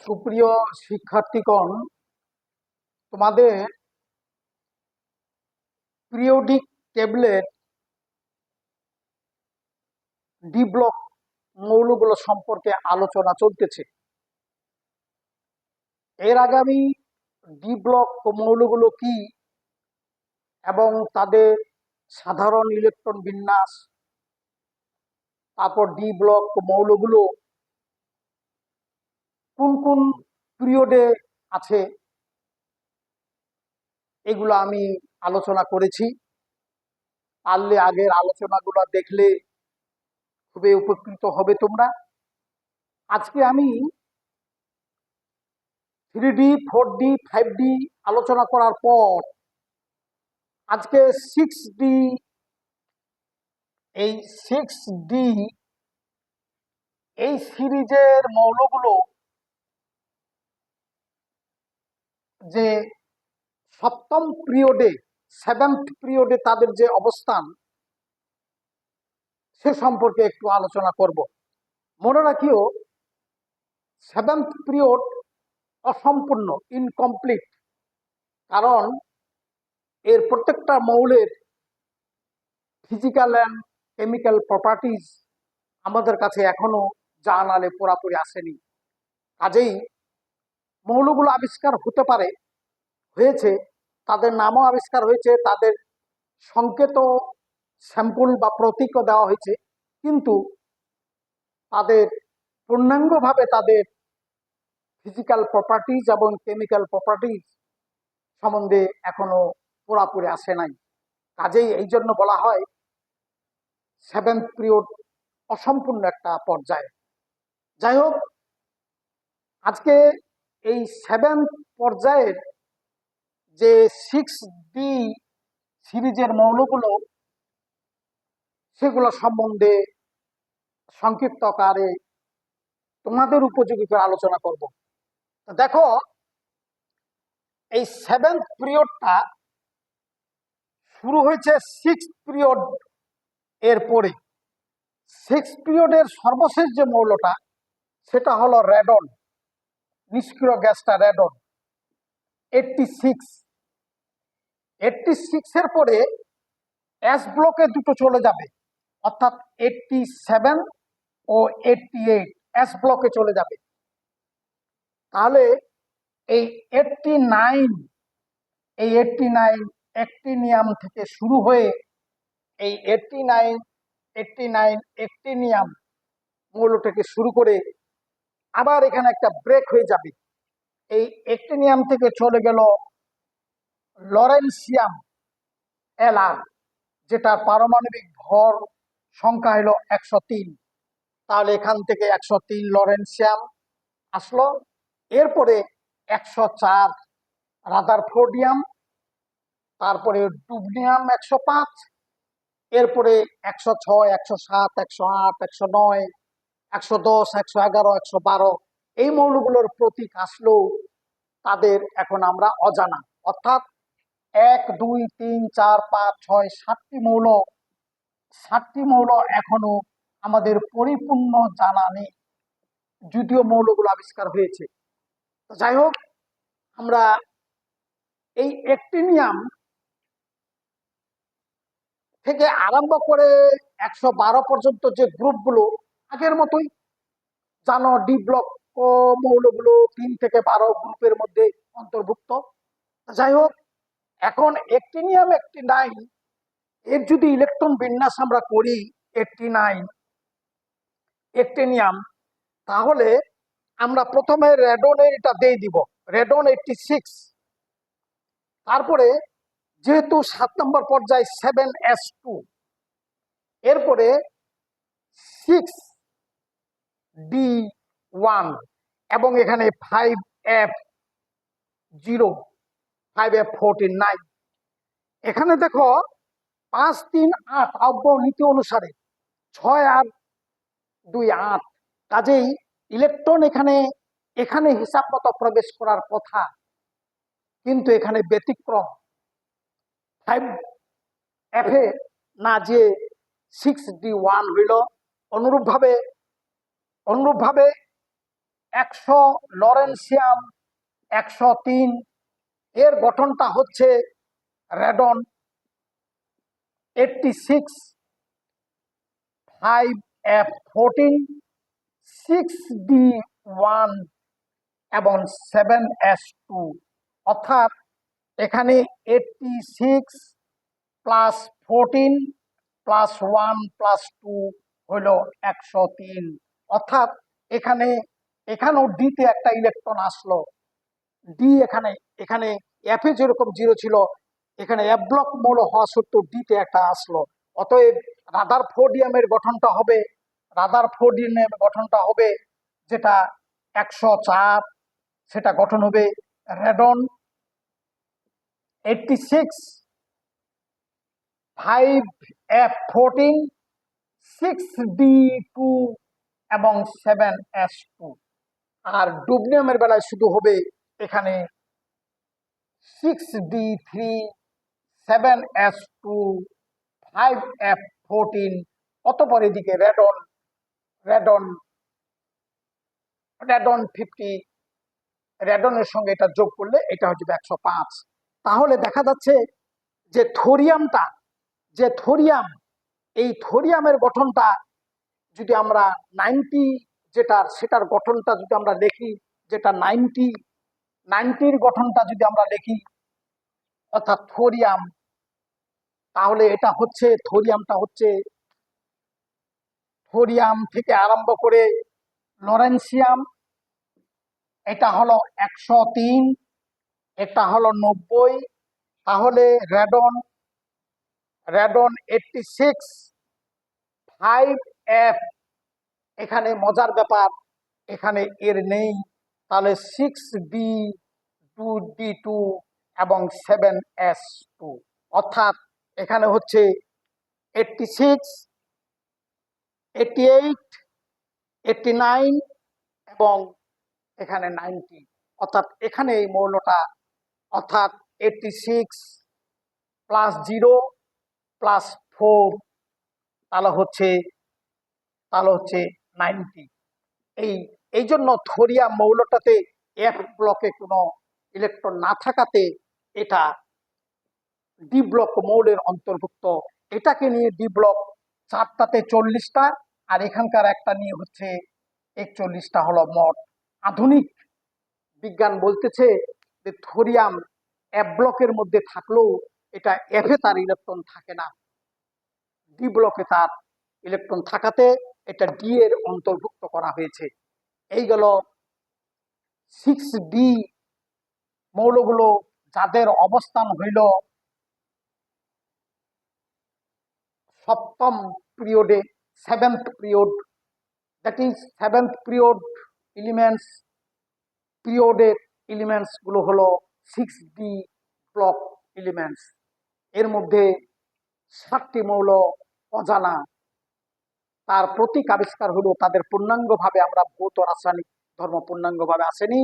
সুপ্রিয় শিক্ষার্থীগণ, তোমাদের periodic টেবলের D block মৌলগুলো সম্পর্কে আলোচনা চলতেছে। এর আগে আমি ডি ব্লক মৌলগুলো কি এবং তাদের সাধারণ ইলেকট্রন বিন্যাস, তারপর ডি ব্লক মৌলগুলো কোন কোন পিরিয়ডে আছে এগুলো আমি আলোচনা করেছি। পারলে আগের আলোচনাগুলো দেখলে খুবই উপকৃত হবে তোমরা। আজকে আমি 3D 4D 5D আলোচনা করার পর আজকে 6D, এই 6D এই সিরিজের মৌলগুলো যে সপ্তম পিরিয়ডে, 7th পিরিয়ডে তাদের যে অবস্থান সে সম্পর্কে একটু আলোচনা করব। মনে রাখিও 7th পিরিয়ড অসম্পূর্ণ, ইনকমপ্লিট, কারণ এর প্রত্যেকটা মৌলের ফিজিক্যাল অ্যান্ড কেমিক্যাল প্রপার্টিজ আমাদের কাছে এখনো জানালে পুরাপুরি আসেনি। কাজেই মৌলগুলো আবিষ্কার হতে পারে, হয়েছে, তাদের নামও আবিষ্কার হয়েছে, তাদের সংকেত স্যাম্পল বা প্রতীকও দেওয়া হয়েছে, কিন্তু তাদের পূর্ণাঙ্গভাবে তাদের ফিজিক্যাল প্রপার্টিজ এবং কেমিক্যাল প্রপার্টিজ সম্বন্ধে এখনো পুরাপুরি আসে নাই। কাজেই এই জন্য বলা হয় 7th পিরিয়ড অসম্পূর্ণ একটা পর্যায়ে। যাই হোক, আজকে এই 7th পর্যায়ের যে 6D সিরিজের মৌলগুলো সেগুলো সম্বন্ধে সংক্ষিপ্ত আকারে তোমাদের উপযোগী করে আলোচনা করব। দেখো, এই 7th পিরিয়ডটা শুরু হয়েছে 6th পিরিয়ড এর পরে। 6th পিরিয়ডের সর্বশেষ যে মৌলটা সেটা হলো রেডন, নিষ্ক্রিয় গ্যাসটা রেডন 86। 86 এর পরে এস ব্লকে দুটো চলে যাবে, অর্থাৎ 87 ও 88 এস ব্লকে চলে যাবে। তাহলে এই 89 অ্যাক্টিনিয়াম থেকে শুরু হয়ে এই 89 অ্যাক্টিনিয়াম মৌল থেকে শুরু করে আবার এখানে একটা ব্রেক হয়ে যাবে। এই অ্যাক্টিনিয়াম থেকে চলে গেল লরেন্সিয়াম এলআর, যেটা পারমাণবিক ভর সংখ্যা হলো 103। তাহলে এখান থেকে 103 লরেন্সিয়াম আসলো। এরপরে 104 রাদারফোর্ডিয়াম, তারপরে ডুবনিয়াম 105, এরপরে 106, 107, 108, 109, 110, 111, 112 এই মৌলগুলোর প্রতীক আসলেও তাদের এখন আমরা অজানা। অর্থাৎ 1, 2, 3, 4, 5, 6, 7টি মৌল এখনো আমাদের পরিপূর্ণ জানা নেই, যদিও মৌলগুলো আবিষ্কার হয়েছে। যাই হোক, আমরা এই অ্যাক্টিনিয়াম থেকে আরম্ভ করে 112 পর্যন্ত যে গ্রুপগুলো আগের মতোই জানো, ডি ব্লক মৌলগুলো 3 থেকে 12 গ্রুপের মধ্যে অন্তর্ভুক্ত। যাই হোক, এখন অ্যাক্টিনিয়াম 89 এর যদি ইলেকট্রন বিন্যাস আমরা করি 89 অ্যাক্টিনিয়াম, তাহলে আমরা প্রথমে রেডনের এটা দিয়ে দিব, রেডন 86। তারপরে যেহেতু 7 নম্বর পর্যায়ে 7s2, এরপরে 6d1 এবং এখানে 5f0, 5f14, এখানে দেখো 5, 3, 8 আব্য নীতি অনুসারে 6 আর 2, 8। কাজেই ইলেকট্রন এখানে হিসাব মতো প্রবেশ করার কথা, কিন্তু এখানে ব্যতিক্রম 5f এ না যে 6d1 হইল। অনুরূপভাবে 100 লরেন্সিয়াম 103, এর গঠনটা হচ্ছে রেডন 86 5F14 6D1 এবং 7S2, অর্থাৎ এখানে 86 প্লাস 14 প্লাস 1 প্লাস 2 হইল 103, অর্থাৎ এখানেও ডিতে একটা ইলেকট্রন আসলো। ডি এখানে এফে যেরকম 0 ছিল, এখানে এফ ব্লক মৌল হওয়া সত্ত্বেও ডিতে একটা আসলো। অতএব রাদারফোর্ডিয়ামের গঠনটা হবে যেটা 104, সেটা গঠন হবে রেডন 86 5F14 6D2 এবং 7S2। আর ডুবনিয়ামের বেলায় শুধু হবে এখানে 6D3 7S2 5F14, অতঃপর এদিকে রেডন 50, রেডনের সঙ্গে এটা যোগ করলে এটা হচ্ছে 105। তাহলে দেখা যাচ্ছে যে এই থোরিয়ামের গঠনটা যদি আমরা 90 সেটার গঠনটা যদি আমরা লিখি, যেটা 90 গঠনটা যদি আমরা লিখি, অর্থাৎ থোরিয়াম, তাহলে এটা হচ্ছে থোরিয়াম থেকে আরম্ভ করে লরেন্সিয়াম, এটা হলো 103, এটা হলো 90, তাহলে রেডন 86 5F, এখানে মজার ব্যাপার এখানে এর নেই, তাহলে 6D2 এবং 7S2, অর্থাৎ এখানে হচ্ছে 86 88 89 এবং এখানে 90, অর্থাৎ এখানে এই মৌলটা, অর্থাৎ 86 প্লাস 0 প্লাস 4 তাহলে হচ্ছে 90। এই জন্য থোরিয়াম মৌলটাতে এফ ব্লকে কোনো ইলেকট্রন না থাকাতে এটা ডি ব্লক মৌলের অন্তর্ভুক্ত। এটাকে নিয়ে ডি ব্লক 4টাতে 40টা, আর এখানকার একটা নিয়ে হচ্ছে 41টা হলো মোট। আধুনিক বিজ্ঞান বলতেছে যে থোরিয়াম এফ ব্লকের মধ্যে থাকলেও এটা এফে তার ইলেকট্রন থাকে না, ডি ব্লকে তার ইলেকট্রন থাকাতে এটা ডি এর অন্তর্ভুক্ত করা হয়েছে। এই গেল 6D মৌলগুলো যাদের অবস্থান হইল সপ্তম পিরিয়ডে, 7th period, that is 7th পিরিয়ডের এলিমেন্টস গুলো হলো 6D ব্লক এলিমেন্টস। এর মধ্যে 7টি মৌল অজানা, তার প্রতীক আবিষ্কার হলো, তাদের পূর্ণাঙ্গভাবে আমরা ভৌত রাসায়নিক ধর্ম পূর্ণাঙ্গভাবে আসেনি,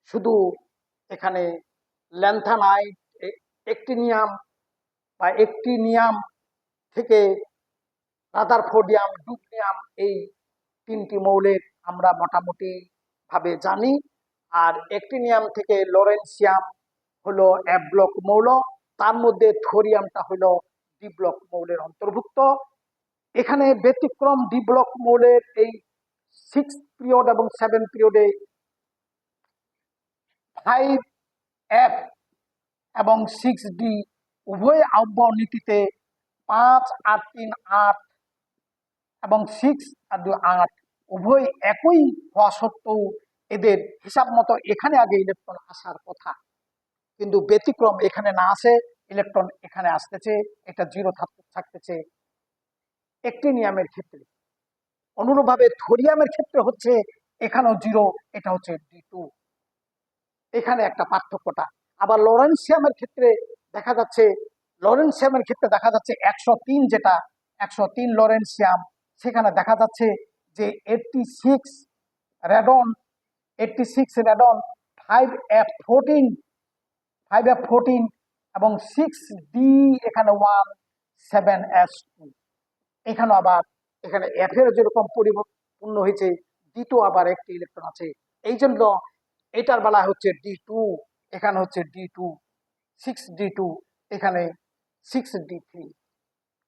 শুধু এখানে ল্যান্থানাইট, একটিনিয়াম থেকে রাদারফোর্ডিয়াম, ডুবনিয়াম, এই 3টি মৌলের আমরা মোটামুটি ভাবে জানি। আর একটিনিয়াম থেকে লরেন্সিয়াম হলো এফ ব্লক মৌল, তার মধ্যে থোরিয়ামটা হলো ডি ব্লক মৌলের অন্তর্ভুক্ত। এখানে ব্যতিক্রম ডি ব্লক মৌলের এই 6 পিরিয়ড এবং 7 পিরিয়ডে 5F এবং 6D উভয় আহ্বান নীতিতে 5 আর 3 8 এবং 6 আর 2 8 উভয় একই হওয়া সত্ত্বেও এদের হিসাব মতো এখানে আগে ইলেকট্রন আসার কথা, কিন্তু ব্যতিক্রম এখানে না আসে, ইলেকট্রন এখানে আসতেছে, এটা 0 থাকতেছে একটিনিয়ামের ক্ষেত্রে। অনুরূপভাবে থোরিয়ামের ক্ষেত্রে হচ্ছে এখানেও 0, এটা হচ্ছে D2, এখানে একটা পার্থক্যটা। আবার লরেন্সিয়ামের ক্ষেত্রে দেখা যাচ্ছে 103, যেটা 103 লরেন্সিয়াম, সেখানে দেখা যাচ্ছে যে 86 রেডন 5F14 এবং 6D এখানে 1 7S2। এখানে আবার এখানে এফ এর যেরকম পরিপূর্ণ হয়েছে, দ্বিতীয় আবার একটি ইলেকট্রন আছে এই জন্য এটার বেলা হচ্ছে D2, এখানে হচ্ছে D2, 6D2, এখানে 6D3।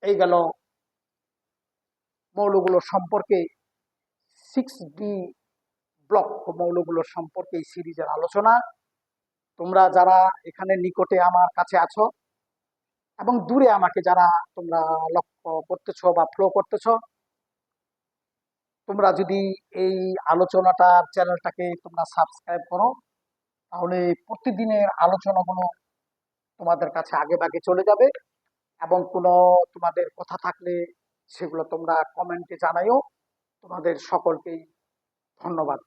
এই গেল মৌলগুলোর সম্পর্কে 6D ব্লক মৌলগুলোর সম্পর্কে এই সিরিজের আলোচনা। তোমরা যারা এখানে নিকটে আমার কাছে আছো এবং দূরে আমাকে যারা তোমরা লক্ষ্য করতেছো বা ফলো করতেছো, তোমরা যদি এই আলোচনাটার চ্যানেলটাকে তোমরা সাবস্ক্রাইব করো, তাহলে প্রতিদিনের আলোচনাগুলো তোমাদের কাছে আগে ভাগে চলে যাবে। এবং কোনো তোমাদের কথা থাকলে সেগুলো তোমরা কমেন্টে জানাইও। তোমাদের সকলকেই ধন্যবাদ।